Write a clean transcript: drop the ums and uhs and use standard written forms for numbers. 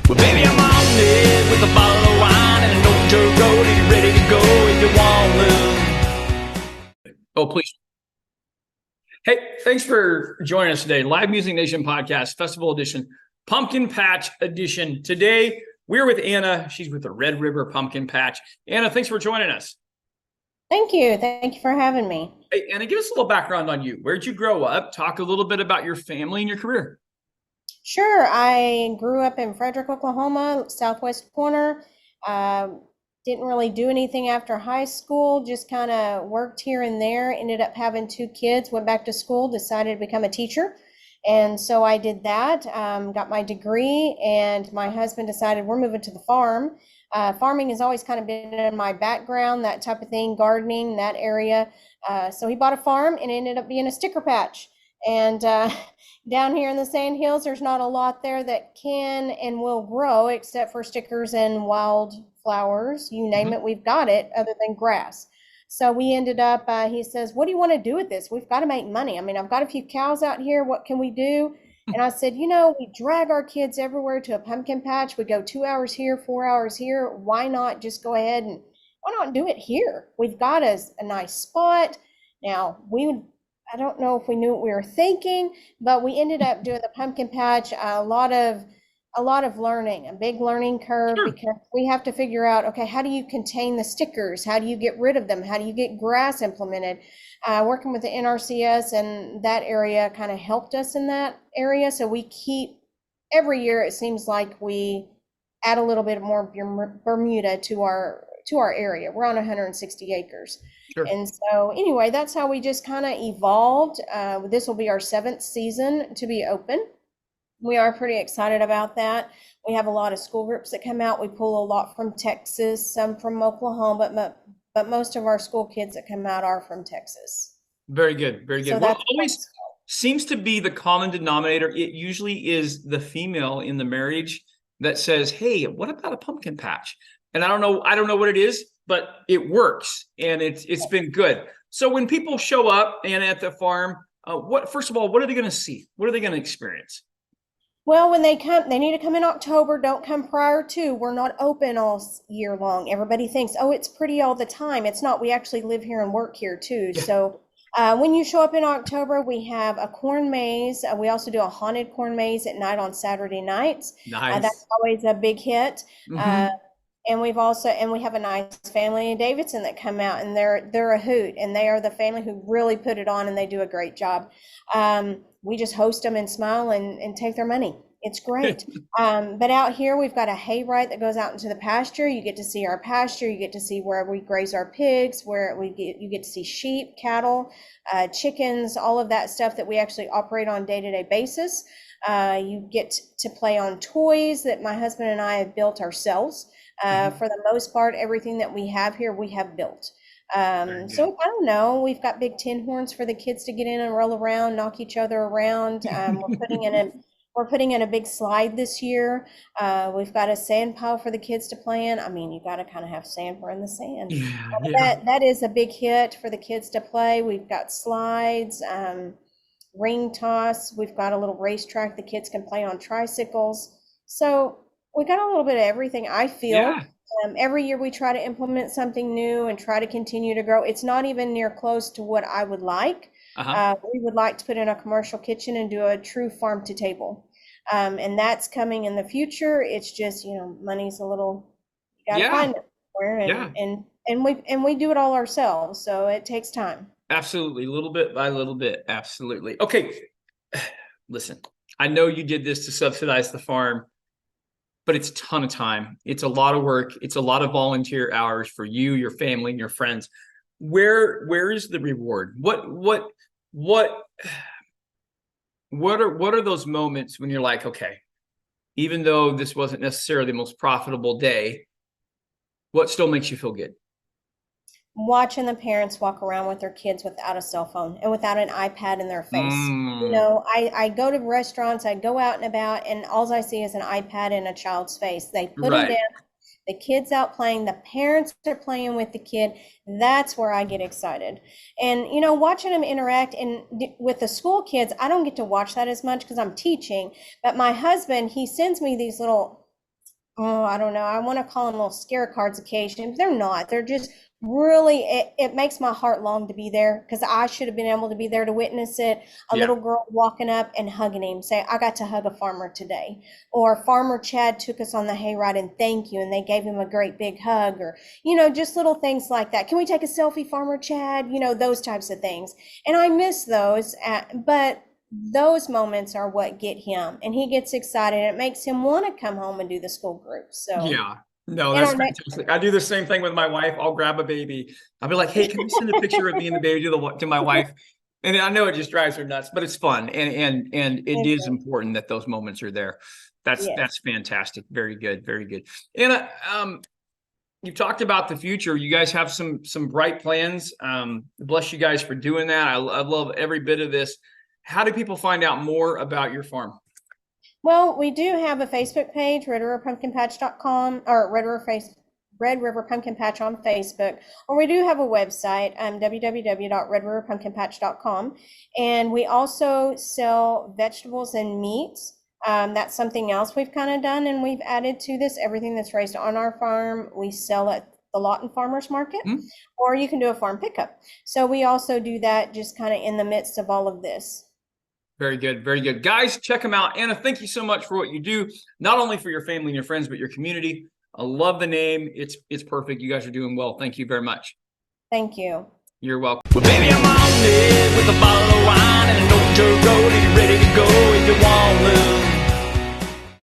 Well, baby, I'm on it with a bottle of wine and an old dirt road, and you're ready to go if you want to. Oh, please. Hey, thanks for joining us today. Live Music Nation podcast, Festival Edition, Pumpkin Patch Edition. Today, we're with Anna. She's with the Red River Pumpkin Patch. Anna, thanks for joining us. Thank you. Thank you for having me. Hey, Anna, give us a little background on you. Where'd you grow up? Talk a little bit about your family and your career. Sure. I grew up in Frederick, Oklahoma, southwest corner. Didn't really do anything after high school, just kind of worked here and there. Ended up having 2 kids, went back to school, decided to become a teacher. And so I did that, got my degree, and my husband decided we're moving to the farm. Farming has always kind of been in my background, that type of thing, gardening, that area. So he bought a farm and it ended up being a sticker patch. And down here in the Sand Hills, there's not a lot there that can and will grow except for stickers and wildflowers. You name it, we've got it, other than grass. So we ended up, he says, what do you want to do with this? We've got to make money. I mean, I've got a few cows out here. What can we do? And I said, we drag our kids everywhere to a pumpkin patch. We go 2 hours here, 4 hours here. Why not just go ahead and why not do it here? We've got a nice spot. Now, I don't know if we knew what we were thinking, but we ended up doing the pumpkin patch, a lot of learning, a big learning curve, Sure. because we have to figure out, okay, how do you contain the stickers? How do you get rid of them? How do you get grass implemented? Working with the NRCS and that area kind of helped us in that area. So we keep, every year it seems like we add a little bit more Bermuda to our area. We're on 160 acres. Sure. And so anyway, that's how we just kind of evolved. This will be our 7th season to be open. We are pretty excited about that. We have a lot of school groups that come out. We pull a lot from Texas, some from Oklahoma, but most of our school kids that come out are from Texas. Very good. Very good. So Well, that's always seems to be the common denominator. It usually is the female in the marriage that says, hey, what about a pumpkin patch? And I don't know what it is, but it works and it's been good. So when people show up and at the farm, first of all, what are they going to see? What are they going to experience? Well, when they come, they need to come in October. Don't come prior to. We're not open all year long. Everybody thinks, oh, it's pretty all the time. It's not. We actually live here and work here too. Yeah. So when you show up in October, we have a corn maze. We also do a haunted corn maze at night on Saturday nights. Nice. That's always a big hit. Mhm. And we have a nice family in Davidson that come out, and they're a hoot, and they are the family who really put it on, and they do a great job. We just host them and smile and take their money. It's great. But out here, we've got a hayride that goes out into the pasture. You get to see our pasture. You get to see where we graze our pigs, you get to see sheep, cattle, chickens, all of that stuff that we actually operate on day-to-day basis. You get to play on toys that my husband and I have built ourselves. For the most part, everything that we have here, we have built. So I don't know, we've got big tin horns for the kids to get in and roll around, knock each other around. We're putting in a big slide this year. We've got a sand pile for the kids to play in. I mean, you got to kind of have sand for in the sand. Yeah. That is a big hit for the kids to play. We've got slides, ring toss. We've got a little racetrack the kids can play on tricycles. So we got a little bit of everything, I feel. Yeah. Every year we try to implement something new and try to continue to grow. It's not even near close to what I would like. We would like to put in a commercial kitchen and do a true farm to table. And that's coming in the future. It's just, money's a little, you got to find it somewhere, and we do it all ourselves. So it takes time. Absolutely. Little bit by little bit. Absolutely. Okay. Listen, I know you did this to subsidize the farm, but it's a ton of time. It's a lot of work. It's a lot of volunteer hours for you, your family, and your friends. Where is the reward? What are those moments when you're like, okay, even though this wasn't necessarily the most profitable day, what still makes you feel good? Watching the parents walk around with their kids without a cell phone and without an iPad in their face. I go to restaurants, I go out and about, and all I see is an iPad in a child's face. They put them down, the kid's out playing, the parents are playing with the kid. That's where I get excited. And, watching them interact with the school kids, I don't get to watch that as much because I'm teaching. But my husband, he sends me these little oh, I don't know. I want to call them little scare cards occasionally, but they're not. They're just really, it makes my heart long to be there because I should have been able to be there to witness it. A Yeah. little girl walking up and hugging him, say, I got to hug a farmer today. Or Farmer Chad took us on the hayride and thank you. And they gave him a great big hug, or, just little things like that. Can we take a selfie, Farmer Chad? Those types of things. And I miss those, but those moments are what get him, and he gets excited. It makes him want to come home and do the school group. So Yeah. No, and that's our next, fantastic. I do the same thing with my wife. I'll grab a baby. I'll be like, hey, can you send a picture of me and the baby to my wife? And I know it just drives her nuts, but it's fun. And it is important that those moments are there. That's fantastic. Very good. Very good. And you talked about the future. You guys have some bright plans. Bless you guys for doing that. I love every bit of this. How do people find out more about your farm? well, we do have a Facebook page, redriverpumpkinpatch.com, or Red River Pumpkin Patch on Facebook, or we do have a website, www.redriverpumpkinpatch.com, and we also sell vegetables and meats. That's something else we've kind of done, and we've added to this. Everything that's raised on our farm, we sell at the Lawton Farmers Market, or you can do a farm pickup. So we also do that just kind of in the midst of all of this. Very good. Very good. Guys, check them out. Anna, thank you so much for what you do, not only for your family and your friends, but your community. I love the name. It's perfect. You guys are doing well. Thank you very much. Thank you. You're welcome. Well, baby, I'm on it with a bottle of wine and an old dirt road, and you're ready to go if you want to.